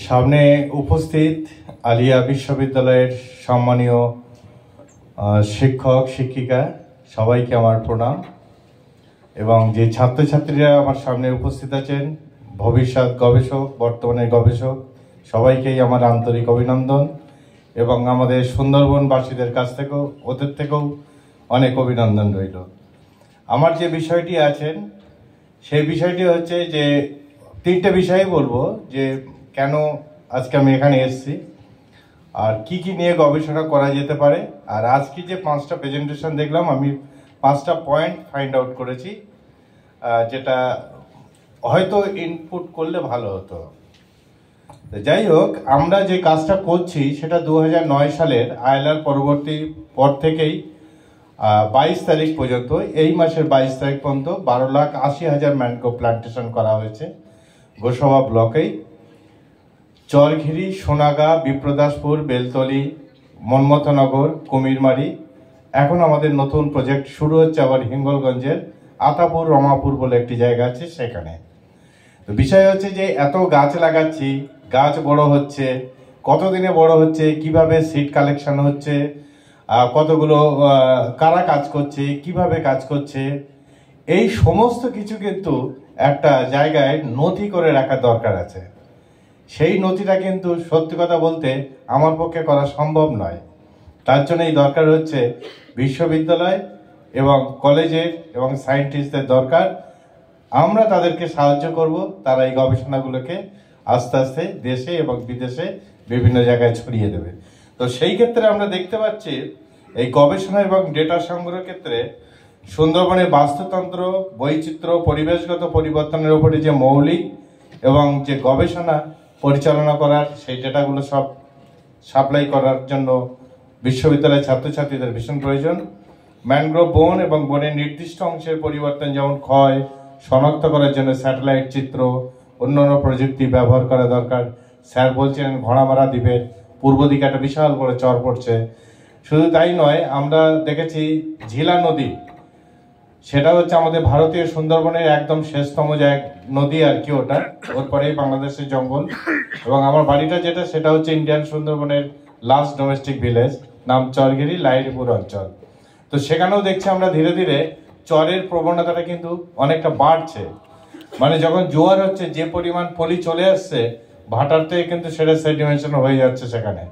সামনে উপস্থিত আলিয়া বিশ্ববিদ্যালয়ের সম্মানীয় শিক্ষক শিক্ষিকা সবাইকে আমার প্রণাম এবং যে ছাত্রছাত্রীরা আমার সামনে উপস্থিত আছেন ভবিষ্যৎ গবেষক বর্তমানের গবেষক সবাইকেই আমার আন্তরিক অভিনন্দন এবং আমাদের সুন্দরবনবাসীদের কাছ থেকেও ওদের থেকেও অনেক অভিনন্দন রইল। আমার যে বিষয়টি আছেন সেই বিষয়টি হচ্ছে যে তিনটে বিষয় বলবো যে কেন আজকে আমি এখানে এসেছি আর কি কি নিয়ে গবেষণা করা যেতে পারে। আর আজকে যে 5টা প্রেজেন্টেশন দেখলাম আমি 5টা পয়েন্ট ফাইন্ড আউট করেছি যেটা হয়তো ইনপুট করলে ভালো হতো। যাই হোক, আমরা যে কাজটা করছি সেটা 2009 সালের আইএলআর পরবর্তী পর থেকেই 22 তারিখ পর্যন্ত এই মাসের 22 তারিখ পর্যন্ত 12,80,000 ম্যানগ্রোভ প্লান্টেশন করা হয়েছে গোসাবা ব্লকেই। চরঘিরি, সোনাগাঁ, বিপ্রদাসপুর, বেলতলি, মন্মথনগর, কুমিরমারি। এখন আমাদের নতুন প্রজেক্ট শুরু হচ্ছে আবার হিঙ্গলগঞ্জের আতাপুর রমাপুর বলে একটি জায়গা আছে সেখানে। তো বিষয় হচ্ছে যে এত গাছ লাগাচ্ছি, গাছ বড় হচ্ছে, কতদিনে বড় হচ্ছে, কিভাবে সিড কালেকশন হচ্ছে, কতগুলো কারা কাজ করছে, কিভাবে কাজ করছে, এই সমস্ত কিছু কিন্তু একটা জায়গায় নথি করে রাখার দরকার আছে। সেই নথিটা কিন্তু সত্যি কথা বলতে আমার পক্ষে করা সম্ভব নয়। তার জন্য এই দরকার হচ্ছে বিশ্ববিদ্যালয় এবং কলেজের এবং সায়েন্টিস্টদের দরকার। আমরা তাদেরকে সাহায্য করব, তারা এই গবেষণাগুলোকে আস্তে আস্তে দেশে এবং বিদেশে বিভিন্ন জায়গায় ছড়িয়ে দেবে। তো সেই ক্ষেত্রে আমরা দেখতে পাচ্ছি এই গবেষণা এবং ডেটা সংগ্রহের ক্ষেত্রে সুন্দরবনের বাস্তুতন্ত্র, বৈচিত্র্য, পরিবেশগত পরিবর্তনের উপরে যে মৌলিক এবং যে গবেষণা পরিচালনা করার সেই ডেটাগুলো সব সাপ্লাই করার জন্য বিশ্ববিদ্যালয়ের ছাত্রছাত্রীদের ভীষণ প্রয়োজন। ম্যানগ্রোভ বন এবং বনের নির্দিষ্ট অংশের পরিবর্তন যেমন ক্ষয় শনাক্ত করার জন্য স্যাটেলাইট চিত্র, অন্যান্য প্রযুক্তি ব্যবহার করা দরকার। স্যার বলছেন ঘোড়ামারা দ্বীপের পূর্ব দিকে একটা বিশাল বড় চর পড়ছে। শুধু তাই নয়, আমরা দেখেছি ঝিলা নদী, সেটা হচ্ছে আমাদের ভারতীয় সুন্দরবনের একদম শেষতম নদী আর কি, ওটা ওর পরেই বাংলাদেশের জঙ্গল। এবং আমার বাড়িটা যেটা সেটা হচ্ছে ইন্ডিয়ান সুন্দরবনের লাস্ট ডোমেস্টিক ভিলেজ, নাম চরঘিরি, লাইরিপুর অঞ্চল। তো সেখানেও দেখছি আমরা ধীরে ধীরে চরের প্রবণতাটা কিন্তু অনেকটা বাড়ছে। মানে যখন জোয়ার হচ্ছে যে পরিমাণ পলি চলে আসছে ভাটার থেকে কিন্তু সেটা সেডিমেন্টেশন হয়ে যাচ্ছে, সেখানে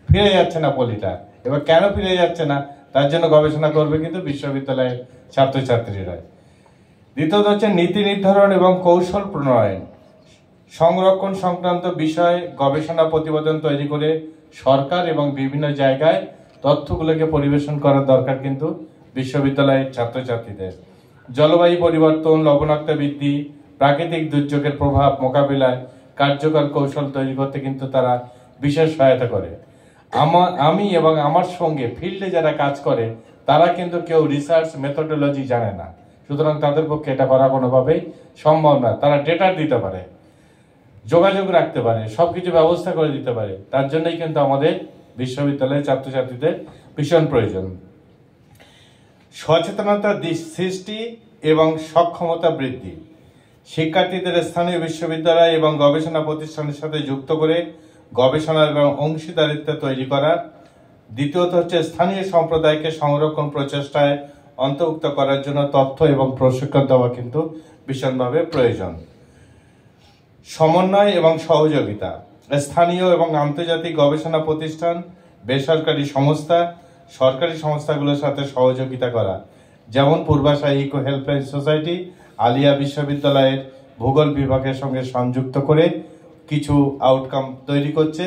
ফিরে যাচ্ছে না পলিটা। এবার কেন ফিরে যাচ্ছে না তার জন্য গবেষণা করবে কিন্তু বিশ্ববিদ্যালয়ের ছাত্রছাত্রীরা। দ্বিতীয়ত হচ্ছে নীতি নির্ধারণ এবং কৌশল প্রণয়ন, সংরক্ষণ সংক্রান্ত বিষয় গবেষণা প্রতিবেদন তৈরি করে সরকার এবং বিভিন্ন জায়গায় তথ্যগুলোকে পরিবেশন করার দরকার কিন্তু বিশ্ববিদ্যালয়ের ছাত্রছাত্রীদের। জলবায়ু পরিবর্তন, লবণাক্ত বৃদ্ধি, প্রাকৃতিক দুর্যোগের প্রভাব মোকাবিলায় কার্যকর কৌশল তৈরি করতে কিন্তু তারা বিশেষ সহায়তা করে। আমি এবং আমার সঙ্গে ফিল্ডে যারা কাজ করে তারা কিন্তু কেউ রিসার্চ মেথোডোলজি জানে না, সুতরাং তাদের পক্ষে এটা করা কোনোভাবেই সম্ভব না। তারা ডেটা দিতে পারে, যোগাযোগ রাখতে পারে, সবকিছু ব্যবস্থা করে দিতে পারে। তার জন্যই কিন্তু আমাদের বিশ্ববিদ্যালয়ের ছাত্রছাত্রীদের ভীষণ প্রয়োজন। সচেতনতা সৃষ্টি এবং সক্ষমতা বৃদ্ধি, শিক্ষার্থীদের স্থানীয় বিশ্ববিদ্যালয় এবং গবেষণা প্রতিষ্ঠানের সাথে যুক্ত করে গবেষণা এবং অংশীদারিত্ব তৈরি করা। দ্বিতীয়ত হচ্ছে স্থানীয় সম্প্রদায়কে সংরক্ষণ প্রচেষ্টায় অন্তর্ভুক্ত করার জন্য তথ্য এবং প্রশিক্ষণ দেওয়া কিন্তু ভীষণভাবে প্রয়োজন। সমন্বয় এবং সহযোগিতা, স্থানীয় এবং আন্তর্জাতিক গবেষণা প্রতিষ্ঠান, বেসরকারি সংস্থা, সরকারি সংস্থাগুলোর সাথে সহযোগিতা করা। যেমন পূর্বাশা ইকো হেল্পলাইন সোসাইটি আলিয়া বিশ্ববিদ্যালয়ের ভূগোল বিভাগের সঙ্গে সংযুক্ত করে কিছু আউটকাম তৈরি করছে।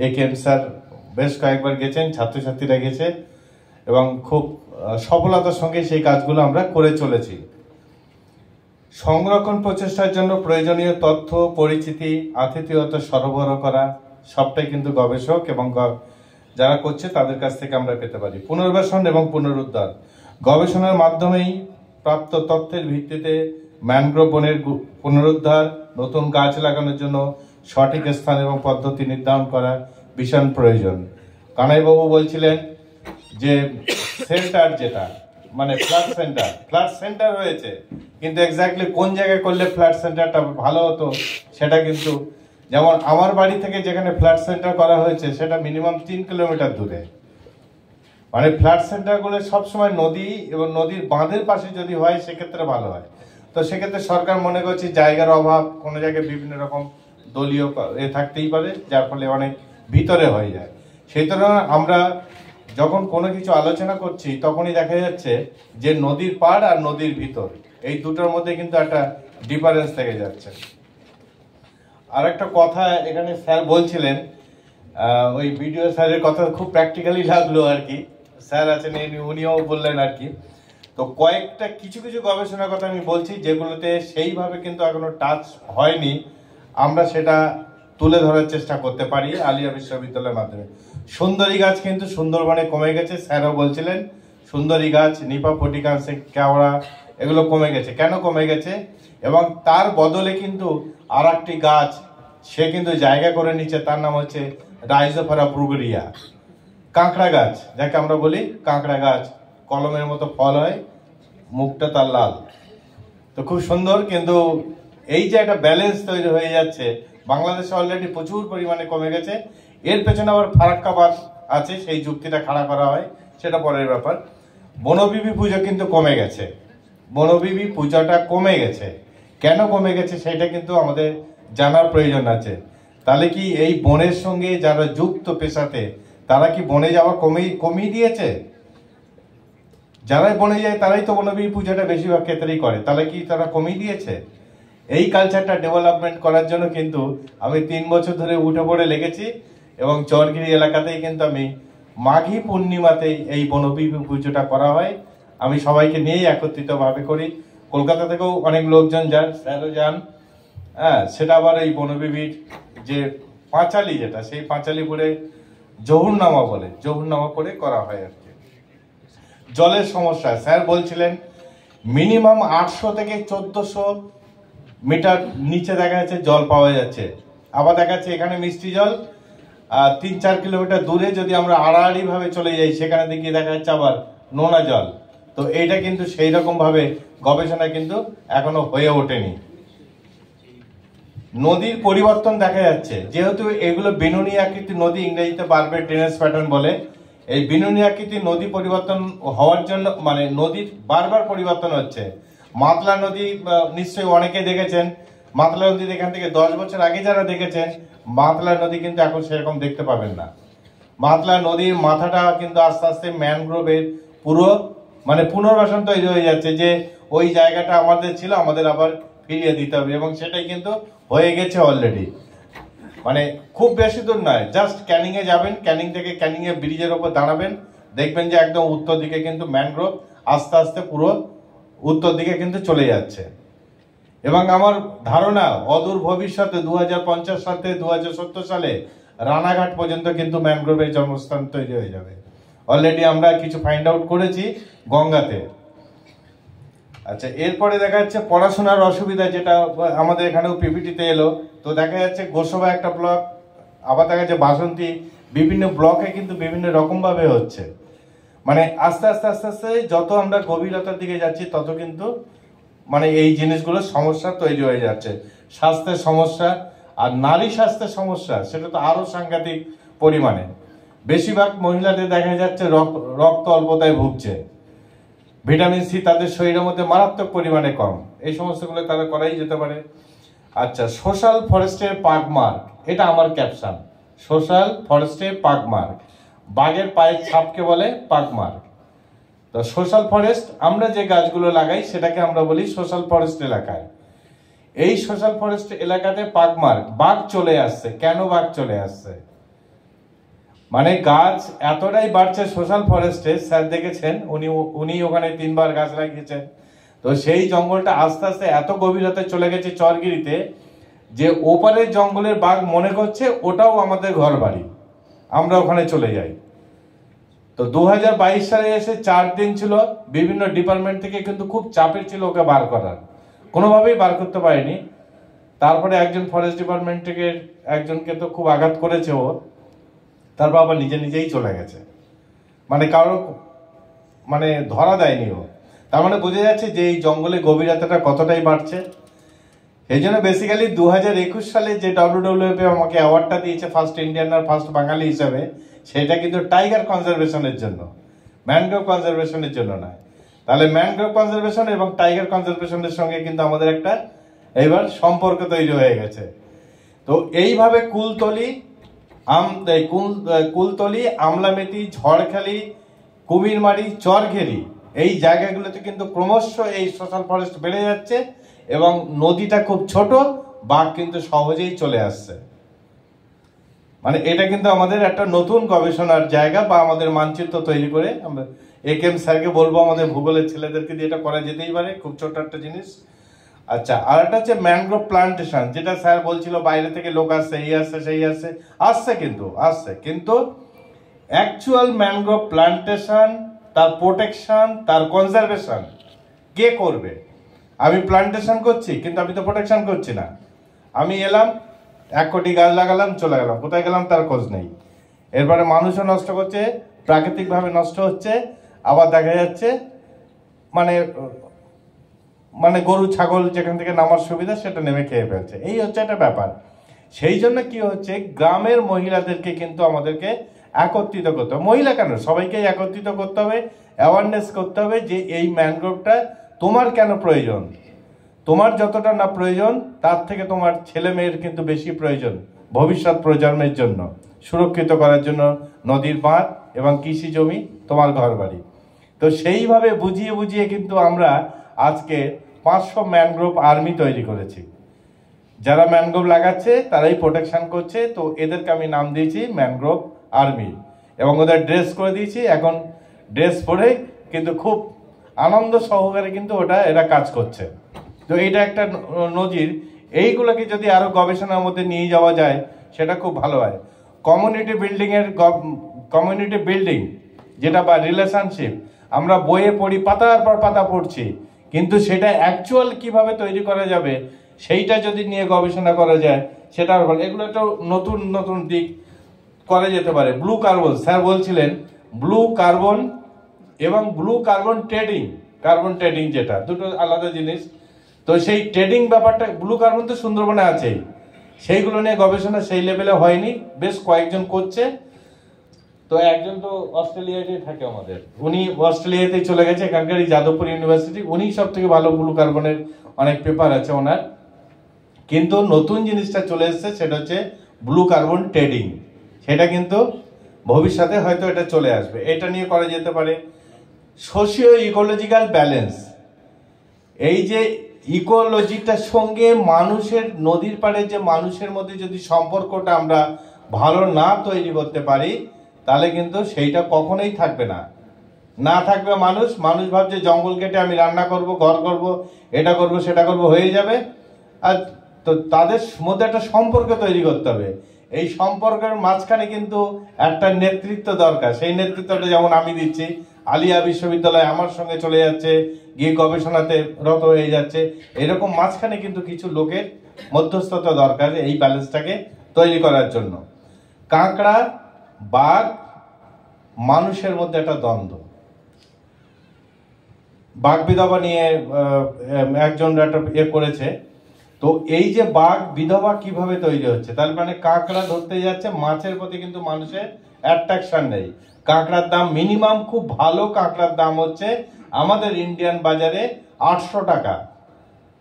একেএম স্যার বেশ কয়েকবার গেছেন, ছাত্রছাত্রীরা গেছে এবং খুব সফলতার সঙ্গে সেই কাজগুলো আমরা করে চলেছি। সংরক্ষণ প্রচেষ্টার জন্য প্রয়োজনীয় তথ্য, পরিচিতি, আতিথেয়তা সরবরাহ করা সবটাই কিন্তু গবেষক এবং যারা করছে তাদের কাছ থেকে আমরা পেতে পারি। পুনর্বাসন এবং পুনরুদ্ধার, গবেষণার মাধ্যমেই প্রাপ্ত তথ্যের ভিত্তিতে ম্যানগ্রোভ বনের পুনরুদ্ধার, নতুন গাছ লাগানোর জন্য সঠিক স্থান এবং পদ্ধতি নির্ধারণ করা ভীষণ প্রয়োজন। কানাইবাবু বলছিলেন যে সেন্টার যেটা মানে ফ্লাড সেন্টার হয়েছে, কিন্তু এক্স্যাক্টলি কোন জায়গায় করলে ফ্ল্যাট সেন্টারটা ভালো হতো সেটা কিন্তু, যেমন আমার বাড়ি থেকে যেখানে ফ্ল্যাট সেন্টার করা হয়েছে সেটা মিনিমাম 3 কিলোমিটার দূরে। মানে ফ্ল্যাট সেন্টারগুলো সবসময় নদী এবং নদীর বাঁধের পাশে যদি হয় সেক্ষেত্রে ভালো হয়। তো সেক্ষেত্রে সরকার মনে করছে জায়গার অভাব, কোনো জায়গায় বিভিন্ন রকম দলীয় থাকতেই পারে, যার ফলে অনেক ভিতরে হয়ে যায়। সেই তুলনায় আমরা যখন কোনো কিছু আলোচনা করছি তখনই দেখা যাচ্ছে যে নদীর পাড় আর নদীর ভিতর এই দুটোর মধ্যে কিন্তু একটা ডিফারেন্স থেকে যাচ্ছে। আর একটা কথা এখানে স্যার বলছিলেন, ওই বিডিও স্যারের কথা খুব প্র্যাকটিক্যালি লাগলো আর কি। স্যার আছেন, উনিও বললেন আর কি। তো কয়েকটা কিছু কিছু গবেষণার কথা আমি বলছি যেগুলোতে সেইভাবে কিন্তু এখনো টাচ হয়নি, আমরা সেটা তুলে ধরার চেষ্টা করতে পারি আলিয়া বিশ্ববিদ্যালয়ের মাধ্যমে। সুন্দরী গাছ কিন্তু সুন্দরবনে কমে গেছে, স্যারও বলছিলেন সুন্দরী গাছ, নিপা ফটিকান্স, কেওড়া এগুলো কমে গেছে। কেন কমে গেছে? এবং তার বদলে কিন্তু আর একটি গাছ সে কিন্তু জায়গা করে নিচ্ছে, তার নাম হচ্ছে রাইজোফোরা ব্রুগেরিয়া, কাঁকড়া গাছ, যাকে আমরা বলি কাঁকড়া গাছ। কলমের মতো ফল হয়, মুখটা তার লাল, তো খুব সুন্দর। কিন্তু এই যে একটা ব্যালেন্স তৈরি হয়ে যাচ্ছে, বাংলাদেশে অলরেডি প্রচুর পরিমাণে কমে গেছে। এর পেছনে আবার ফারাক্কাবাদ আছে, সেই যুক্তিটা খাড়া করা হয়, সেটা পরের ব্যাপার। বনবিবি পুজো কিন্তু কমে গেছে, বনবিবি পূজাটা কমে গেছে। কেন কমে গেছে সেটা কিন্তু আমাদের জানার প্রয়োজন আছে। তাহলে কি এই বনের সঙ্গে যারা যুক্ত পেশাতে, তারা কি বনে যাওয়া কমিয়ে দিয়েছে? যারাই বনে যায় তারাই তো বনবিবি পূজাটা বেশিরভাগ ক্ষেত্রেই করে, তাহলে কি তারা কমিয়ে দিয়েছে? এই কালচারটা ডেভেলপমেন্ট করার জন্য কিন্তু আমি 3 বছর ধরে উঠে পড়ে লেগেছি, এবং চরগিরি এলাকাতেই কিন্তু আমি মাঘী পূর্ণিমাতেই এই বনবিবি পুজোটা করা হয়। আমি সবাইকে নিয়েই একত্রিতভাবে করি। কলকাতা থেকেও অনেক লোকজন যান, স্যারও যান। হ্যাঁ, সেটা আবার এই বনবিবির যে পাঁচালি, যেটা সেই পাঁচালিপুরে জহুরনামা বলে, জহুরনামা করে করা হয় আর কি। জলের সমস্যা স্যার বলছিলেন মিনিমাম 800 থেকে 1400 মিটার নিচে দেখা যাচ্ছে জল পাওয়া যাচ্ছে। আবার দেখা যাচ্ছে এখানে মিষ্টি জল, 3-4 কিলোমিটার দূরে যদি আমরা আড়াআড়ি ভাবে চলে যাই সেখানে দেখি দেখা যাচ্ছে আবার নোনা জল। তো এইটা কিন্তু সেই রকম ভাবে গবেষণা কিন্তু এখনো হয়ে ওঠেনি। নদীর পরিবর্তন দেখা যাচ্ছে, যেহেতু এগুলো বিনুনি আকৃতির নদী, ইংরেজিতে বারবার ড্রেনেজ প্যাটার্ন বলে। এই বিনুনি আকৃতির নদী পরিবর্তন হওয়ার জন্য, মানে নদীর বারবার পরিবর্তন হচ্ছে। মাতলা নদী নিশ্চয়ই অনেকে দেখেছেন, মাতলা নদী এখান থেকে 10 বছর আগে যারা দেখেছেন, মাতলা নদী কিন্তু এখন সেরকম দেখতে পাবেন না। মাতলা নদীর মাথাটা কিন্তু আস্তে আস্তে ম্যানগ্রোভের পুরো মানে পুনর্বাসন তৈরি হয়ে যাচ্ছে, যে ওই জায়গাটা আমাদের ছিল, আমাদের আবার ফিরিয়ে দিতে হবে, এবং সেটাই কিন্তু হয়ে গেছে অলরেডি। মানে খুব বেশি দূর নয়, জাস্ট ক্যানিং এ যাবেন, ক্যানিং থেকে ক্যানিং এ ব্রিজের উপর দাঁড়াবেন, দেখবেন যে একদম উত্তর দিকে কিন্তু ম্যানগ্রোভ আস্তে আস্তে পুরো উত্তর দিকে কিন্তু চলে যাচ্ছে। এবং আমার ধারণা অদূর ভবিষ্যতে 2050 সাল থেকে 2070 সালে রানাঘাট পর্যন্ত কিন্তু ম্যানগ্রোভের জন্মস্থান তৈরি হয়ে যাবে। অলরেডি আমরা কিছু ফাইন্ড আউট করেছি গঙ্গাতে। আচ্ছা, এরপরে দেখা যাচ্ছে পড়াশোনার অসুবিধা, যেটা আমাদের এখানেও পিপিটিতে এলো। তো দেখা যাচ্ছে গোসবা একটা ব্লক, আবার দেখা যাচ্ছে বাসন্তী, বিভিন্ন ব্লকে কিন্তু বিভিন্ন রকম ভাবে হচ্ছে। মানে আস্তে আস্তে আস্তে আস্তে যত আমরা গভীরতার দিকে যাচ্ছি তত কিন্তু মানে এই জিনিসগুলোর সমস্যা তৈরি হয়ে যাচ্ছে। স্বাস্থ্যের সমস্যা আর নারী স্বাস্থ্যের সমস্যা সেটা তো আরো সাংঘাতিক পরিমাণে। বেশিরভাগ মহিলাদের দেখা যাচ্ছে রক্ত অল্পতায় ভুগছে, ভিটামিন সি তাদের শরীরের মধ্যে মারাত্মক পরিমাণে কম, এই সমস্যাগুলো তারা করাই যেতে পারে। আচ্ছা, সোশ্যাল ফরেস্টের পাগমার্ক, এটা আমার ক্যাপশন, সোশ্যাল ফরেস্টের পাগমার্ক, বাঘের পায়ের ছাপকে বলে পাগমার্ক। তো সোশ্যাল ফরেস্ট, আমরা যে গাছগুলো লাগাই সেটাকে আমরা বলি সোশ্যাল ফরেস্ট এলাকায়। এই সোশ্যাল ফরেস্ট এলাকাতে পাগমার্ক, বাঘ চলে আসছে। কেন বাঘ চলে আসছে? মানে গাছ এতটাই বাড়ছে সোশ্যাল ফরেস্টে, স্যার দেখেছেন, উনি ওখানে 3 বার গাছ লাগিয়েছেন। তো সেই জঙ্গলটা আস্তে আস্তে এত গভীরতায় চলে গেছে চরগিরিতে, যে ওপারের জঙ্গলের বাঘ মনে করছে ওটাও আমাদের ঘর বাড়ি, আমরা ওখানে চলে যাই। তো 2022 সালে এসে 4 দিন ছিল, বিভিন্ন ডিপার্টমেন্ট থেকে কিন্তু খুব চাপের ছিল ওকে বার করার, কোনোভাবেই বার করতে পারেনি। তারপরে একজন ফরেস্ট ডিপার্টমেন্ট থেকে একজনকে তো খুব আঘাত করেছে ও, তারপর আবার নিজে নিজেই চলে গেছে, মানে কারো মানে ধরা দেয়নি ও। তার মানে বোঝা যাচ্ছে যে এই জঙ্গলে গভীরতাটা কতটাই বাড়ছে। এই জন্য বেসিক্যালি 2021 সালে যে WWF আমাকে অ্যাওয়ার্ডটা দিয়েছে ফার্স্ট ইন্ডিয়ান আর ফার্স্ট বাঙালি হিসাবে, সেটা কিন্তু টাইগার কনজারভেশনের জন্য, ম্যানগ্রোভ কনজারভেশনের জন্য নয়। তাহলে ম্যানগ্রোভ কনজারভেশন এবং টাইগার কনজারভেশনের সঙ্গে কিন্তু আমাদের একটা এবার সম্পর্ক তৈরি হয়ে গেছে। তো এইভাবে কুলতলি, আমলামেতি, ঝড়খালি, কুমিরমারি, চরঘেরি এই জায়গাগুলোতে কিন্তু ক্রমশ এই সোশ্যাল ফরেস্ট বেড়ে যাচ্ছে এবং নদীটা খুব ছোট, বাঘ কিন্তু সহজেই চলে আসছে। মানে এটা কিন্তু আমাদের একটা নতুন গবেষণার জায়গা বা আমাদের মানচিত্র তৈরি করে আমরা একেএম স্যারকে বলবো, আমাদের ভূগোলের ছেলেদেরকে দিয়ে এটা করা যেতেই পারে, খুব ছোট একটা জিনিস। আচ্ছা, আর একটা হচ্ছে ম্যানগ্রোভ প্লান্টেশন, যেটা স্যার বলছিল বাইরে থেকে লোক আসছে, এই আসছে সেই আসছে কিন্তু অ্যাকচুয়াল ম্যানগ্রোভ প্লান্টেশন, তার প্রোটেকশন, তার কনজারভেশন কে করবে? আমি প্লান্টেশন করছি কিন্তু আমি তো প্রোটেকশন করছি না। আমি এলাম, 1 কোটি গাছ লাগালাম, চলে গেলাম, কোথায় গেলাম তার খোঁজ নেই। এরপরে মানুষও নষ্ট করছে, প্রাকৃতিকভাবে নষ্ট হচ্ছে, আবার দেখা যাচ্ছে মানে গরু ছাগল যেখান থেকে নামার সুবিধা সেটা নেমে খেয়ে ফেলছে। এই হচ্ছে একটা ব্যাপার। সেই জন্য কি হচ্ছে, গ্রামের মহিলাদেরকে কিন্তু আমাদেরকে একত্রিত করতে হবে। মহিলা কেন, সবাইকে একত্রিত করতে হবে, অ্যাওয়ারনেস করতে হবে যে এই ম্যানগ্রোভটা তোমার কেন প্রয়োজন। তোমার যতটা না প্রয়োজন তার থেকে তোমার ছেলে মেয়ের কিন্তু বেশি প্রয়োজন, ভবিষ্যৎ প্রজন্মের জন্য সুরক্ষিত করার জন্য নদীর বাঁধ এবং কৃষি জমি, তোমার ঘর বাড়ি। তো সেইভাবে বুঝিয়ে বুঝিয়ে কিন্তু আমরা আজকে 500 ম্যানগ্রোভ আর্মি তৈরি করেছি। যারা ম্যানগ্রোভ লাগাচ্ছে তারাই প্রোটেকশন করছে। তো এদেরকে আমি নাম দিয়েছি ম্যানগ্রোভ আর্মি এবং ওদের ড্রেস করে দিয়েছি। এখন ড্রেস পরে কিন্তু খুব আনন্দ সহকারে কিন্তু এরা কাজ করছে। তো এটা একটা নজির। এইগুলোকে যদি আরো গবেষণার মধ্যে নিয়ে যাওয়া যায় সেটা খুব ভালো হয়। কমিউনিটি বিল্ডিং যেটা বা রিলেশনশিপ আমরা বইয়ে পড়ি, পাতার পর পাতা পড়ছি, কিন্তু সেটা অ্যাকচুয়াল কিভাবে তৈরি করা যাবে সেইটা যদি নিয়ে গবেষণা করা যায় সেটা এগুলো একটা নতুন নতুন দিক করা যেতে পারে। ব্লু কার্বন, স্যার বলছিলেন ব্লু কার্বন এবং ব্লু কার্বন ট্রেডিং যেটা দুটো আলাদা জিনিস। তো সেই ট্রেডিং ব্যাপারটা, ব্লু কার্বন তো সুন্দরবনে আছেই, সেইগুলো নিয়ে গবেষণা সেই লেভেলে হয়নি, বেশ কয়েকজন করছে। তো একজন তো অস্ট্রেলিয়াতেই থাকে আমাদের, উনি অস্ট্রেলিয়াতেই চলে গেছে, এখানকার যাদবপুর ইউনিভার্সিটি, উনি সব থেকে ভালো ব্লু কার্বনের অনেক পেপার আছে ওনার। কিন্তু নতুন জিনিসটা চলে এসেছে, সেটা হচ্ছে ব্লু কার্বন ট্রেডিং। সেটা কিন্তু ভবিষ্যতে হয়তো এটা চলে আসবে, এটা নিয়ে করা যেতে পারে। সোশিও ইকোলজিক্যাল ব্যালেন্স, এই যে ইকোলজিটার সঙ্গে মানুষের, নদীর পাড়ে যে মানুষের মধ্যে যদি সম্পর্কটা আমরা ভালো না তৈরি করতে পারি তাহলে কিন্তু সেইটা কখনোই থাকবে না থাকবে। মানুষ ভাবছে জঙ্গল কেটে আমি রান্না করব, ঘর করব, এটা করব, সেটা করব, হয়ে যাবে। আর তো তাদের মধ্যে একটা সম্পর্ক তৈরি করতে হবে। এই সম্পর্কের মাঝখানে কিন্তু একটা নেতৃত্ব দরকার। সেই নেতৃত্বটা যেমন আমি দিচ্ছি, আলিয়া বিশ্ববিদ্যালয় আমার সঙ্গে চলে যাচ্ছে, গিয়ে গবেষণাতে রত হয়ে যাচ্ছে, এরকম মাঝখানে কিন্তু কিছু লোকের মধ্যস্থতা দরকার এই ব্যালেন্সটাকে তৈরি করার জন্য। কাঁকড়া, বাঘ, মানুষের মধ্যে একটা দ্বন্দ্ব। বাঘ বিধবা নিয়ে একজন একটা করেছে। তো এই যে বাঘ বিধবা কিভাবে তৈরি হচ্ছে, তার মানে কাঁকড়া ধরতে যাচ্ছে, মাছের প্রতি কিন্তু মানুষের অ্যাট্রাকশন নেই। কাঁকড়ার দাম মিনিমাম, খুব ভালো কাঁকড়ার দাম হচ্ছে আমাদের ইন্ডিয়ান বাজারে 800 টাকা,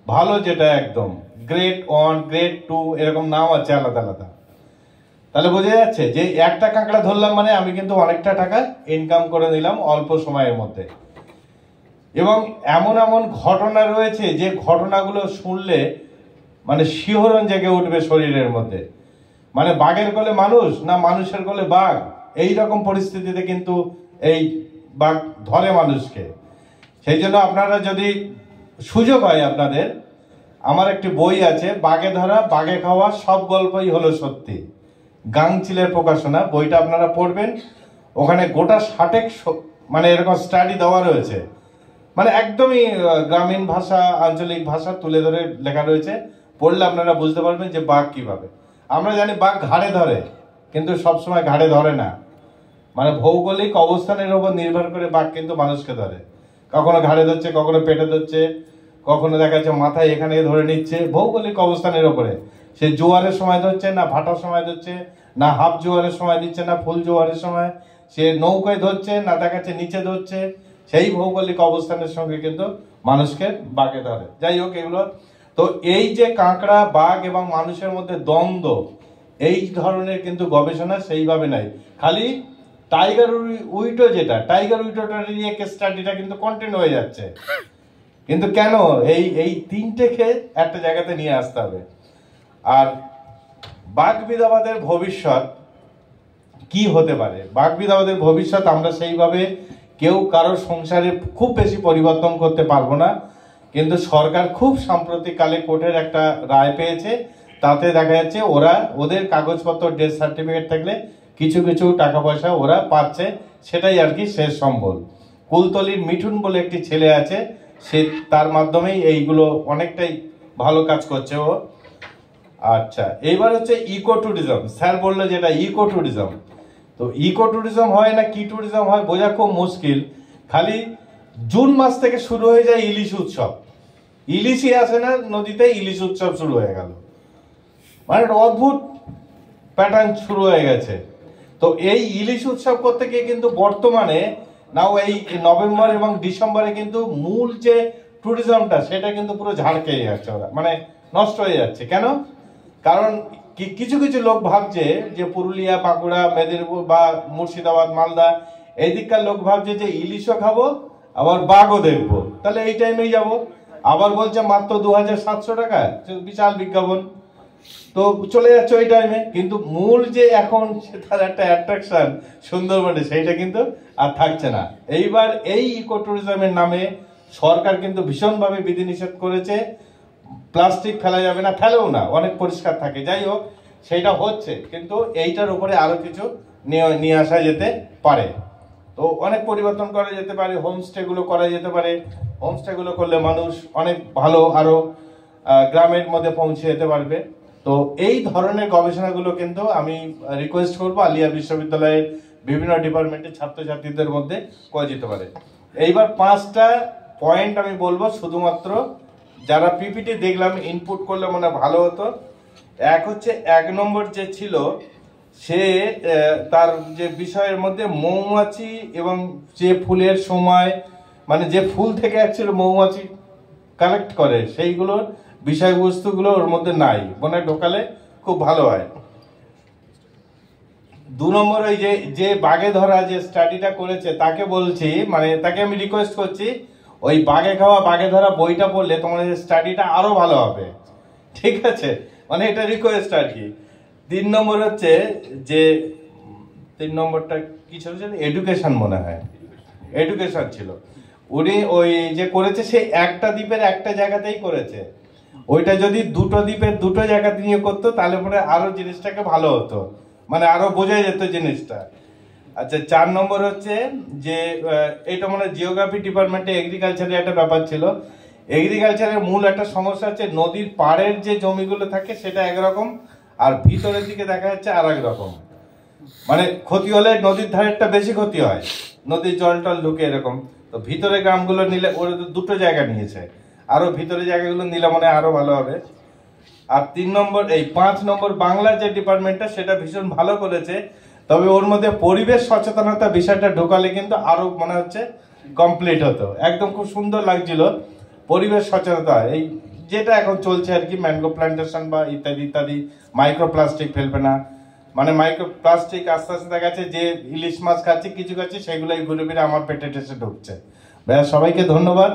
ভালো যেটা একদম গ্রেড 1, গ্রেড 2 এরকম নাম আছে আলাদা আলাদা। তাহলে বোঝা যাচ্ছে যে একটা কাঁকড়া ধরলাম মানে আমি কিন্তু অনেকটা টাকা ইনকাম করে নিলাম অল্প সময়ের মধ্যে। এবং এমন এমন ঘটনা রয়েছে যে ঘটনাগুলো শুনলে মানে শিহরণ জেগে উঠবে শরীরের মধ্যে। মানে বাঘের কোলে মানুষ না মানুষের কোলে বাঘ, এই রকম পরিস্থিতিতে কিন্তু এই বাঘ ধরে মানুষকে। সেই জন্য আপনারা যদি সুযোগ হয় আপনাদের, আমার একটি বই আছে, বাঘে ধরা বাঘে খাওয়া সব গল্পই হলো সত্যি, গাংচিলের প্রকাশনা। বইটা আপনারা পড়বেন, ওখানে গোটা 60 মানে এরকম স্টাডি দেওয়া রয়েছে, মানে একদমই গ্রামীণ ভাষা, আঞ্চলিক ভাষা তুলে ধরে লেখা রয়েছে। পড়লে আপনারা বুঝতে পারবেন যে বাঘ কিভাবে। আমরা জানি বাঘ ঘাড়ে ধরে, কিন্তু সবসময় ঘাড়ে ধরে না, মানে ভৌগোলিক অবস্থানের উপর নির্ভর করে বাঘ কিন্তু মানুষকে ধরে। কখনো ঘাড়ে ধরছে, কখনো পেটে ধরছে, কখনো দেখা যাচ্ছে মাথায় এখানে ধরে নিচ্ছে। ভৌগোলিক অবস্থানের ওপরে সে জোয়ারের সময় ধরছে না ভাটার সময় ধরছে, না হাফ জোয়ারের সময় দিচ্ছে, না ফুল জোয়ারের সময় সে নৌকায় ধরছে, না দেখা যাচ্ছে নিচে ধরছে। সেই ভৌগোলিক অবস্থানের সঙ্গে কিন্তু মানুষকে বাঘে ধরে। যাই হোক, এগুলো তো এই যে কাঁকড়া, বাঘ এবং মানুষের মধ্যে দ্বন্দ্ব, এই ধরনের কিন্তু গবেষণা সেইভাবে নাই। খালি টাইগার উইটো, যেটা টাইগার উইটোটা নিয়ে কেস স্টাডিটা কিন্তু কন্টিনিউ হয়ে যাচ্ছে। কিন্তু কেন এই তিনটেকে একটা জায়গাতে নিয়ে আসতে হবে? আর বাঘবিধাবাদের ভবিষ্যৎ কি হতে পারে? বাঘবিধাবাদের ভবিষ্যৎ আমরা সেইভাবে কেউ কারোর সংসারে খুব বেশি পরিবর্তন করতে পারবো না, কিন্তু সরকার খুব সাম্প্রতিককালে কোর্টের একটা রায় পেয়েছে, তাতে দেখা যাচ্ছে ওরা ওদের কাগজপত্র, ডেথ সার্টিফিকেট থাকলে কিছু কিছু টাকা পয়সা ওরা পাচ্ছে, সেটাই আর কি শেষ সম্বল। কুলতলির মিঠুন বলে একটি ছেলে আছে, সে তার মাধ্যমেই এইগুলো অনেকটাই ভালো কাজ করছে ও। আচ্ছা, এইবার হচ্ছে ইকো ট্যুরিজম। স্যার বললো যেটা ইকো ট্যুরিজম, তো ইকো ট্যুরিজম হয় না কি ট্যুরিজম হয় বোঝা খুব মুশকিল। খালি জুন মাস থেকে শুরু হয়ে যায় ইলিশ উৎসব, ইলিশই আসে না নদীতে, ইলিশ উৎসব শুরু হয়ে গেল, মানে একটা অদ্ভুত প্যাটার্ন শুরু হয়ে গেছে। তো এই ইলিশ উৎসব করতে গিয়ে কিন্তু বর্তমানে নাও এই নভেম্বর এবং ডিসেম্বরে কিন্তু মূল যে ট্যুরিজমটা সেটা কিন্তু পুরো ঝাড় খেয়ে যাচ্ছে, ওরা মানে নষ্ট হয়ে যাচ্ছে। কেন? কারণ কিছু কিছু লোক ভাবছে যে পুরুলিয়া, বাঁকুড়া, মেদিনীপুর বা মুর্শিদাবাদ, মালদা এই দিককার লোক ভাবছে যে ইলিশও খাবো আবার বাঘও দেখবো, তাহলে এই টাইমেই যাবো। আবার বলছে মাত্র 2700 টাকা, বিশাল বিজ্ঞাপন, তো চলে যাচ্ছে ওই টাইমে। কিন্তু মূল যে এখন তার একটা অ্যাট্রাকশন সুন্দরবনে, সেইটা কিন্তু আর থাকছে না। এইবার এই ইকো ট্যুরিজমের নামে সরকার কিন্তু ভীষণভাবে বিধিনিষেধ করেছে, প্লাস্টিক ফেলা যাবে না, ফেলেও না, অনেক পরিষ্কার থাকে। যাই হোক, সেইটা হচ্ছে, কিন্তু এইটার উপরে আরো কিছু নিয়ে আসা যেতে পারে। তো অনেক পরিবর্তন করা যেতে পারে, হোমস্টে গুলো করা যেতে পারে। হোমস্টে গুলো করলে মানুষ অনেক ভালো আরো গ্রামের মধ্যে পৌঁছে যেতে পারবে। তো এই ধরনের গবেষণাগুলো কিন্তু আমি রিকোয়েস্ট করবো আলিয়া বিশ্ববিদ্যালয়ের বিভিন্ন ডিপার্টমেন্টের ছাত্রছাত্রীদের মধ্যে করা যেতে পারে। এইবার 5টা পয়েন্ট আমি বলবো, শুধুমাত্র যারা পিপিটি দেখলাম ইনপুট করলে মানে ভালো হতো। এক হচ্ছে 1 নম্বর যে ছিল, সে তার যে বিষয়ের মধ্যে মৌমাছি এবং যে ফুলের সময়, মানে যে ফুল থেকে অ্যাকচুয়ালি মৌমাছি কালেক্ট করে সেইগুলোর বিষয়বস্তুগুলো ওর মধ্যে নাই, মনে ঢোকালে খুব ভালো হয়। 2 নম্বর ওই যে বাঘে ধরা যে স্টাডিটা করেছে তাকে বলছি, মানে তাকে আমি রিকোয়েস্ট করছি, ওই বাঘে খাওয়া বাঘে ধরা বইটা পড়লে তোমার স্টাডিটা আরো ভালো হবে, ঠিক আছে? মানে এটা রিকোয়েস্ট আর কি। 3 নম্বর হচ্ছে যে 3 নম্বরটা কি ছিল, এডুকেশন মনে হয়, এডুকেশন ছিল। উনি ওই যে করেছে সে একটা দ্বীপের একটা জায়গাতেই করেছে, ওইটা যদি দুটো দ্বীপের দুটো জায়গাতে নিয়ে করতো তাহলে পরে আরো জিনিসটাকে ভালো হতো, মানে আরো বোঝা যেত জিনিসটা। আচ্ছা, 4 নম্বর হচ্ছে যে এটা মানে জিওগ্রাফি ডিপার্টমেন্টে এগ্রিকালচারের একটা ব্যাপার ছিল। এগ্রিকালচারের মূল একটা সমস্যা হচ্ছে নদীর পাড়ের যে জমিগুলো থাকে সেটা একরকম, আর ভিতরের দিকে দেখা যাচ্ছে আর এক রকম। মানে ক্ষতি হলে নদীর ধারেরটা বেশি ক্ষতি হয়, নদীর জল টল ঢুকে এরকম। তো ভিতরে গ্রামগুলো নিলে ওরা দুটো জায়গা নিয়েছে, আরো ভিতরে জায়গাগুলো নিলে মানে আরো ভালো হবে। আর 3 নম্বর, এই 5 নম্বর বাংলা যে ডিপার্টমেন্টটা সেটা ভীষণ ভালো করেছে, তবে ওর মধ্যে পরিবেশ সচেতনতা বিষয়টা ঢোকালে কিন্তু আরো মনে হচ্ছে কমপ্লিট হতো। একদম খুব সুন্দর লাগছিল পরিবেশ সচেতনতা, এই যেটা এখন চলছে আর কি, ম্যানগ্রো প্ল্যান্টেশন বা ইত্যাদি ইত্যাদি। মাইক্রোপ্লাস্টিক ফেলবে না, মানে মাইক্রোপ্লাস্টিক আস্তে আস্তে দেখা যাচ্ছে যে ইলিশ মাছ খাচ্ছে কিছু খাচ্ছে সেগুলোই ঘুরে ফিরে আমার পেটে টেসে ঢুকছে। ভাইয়া সবাইকে ধন্যবাদ।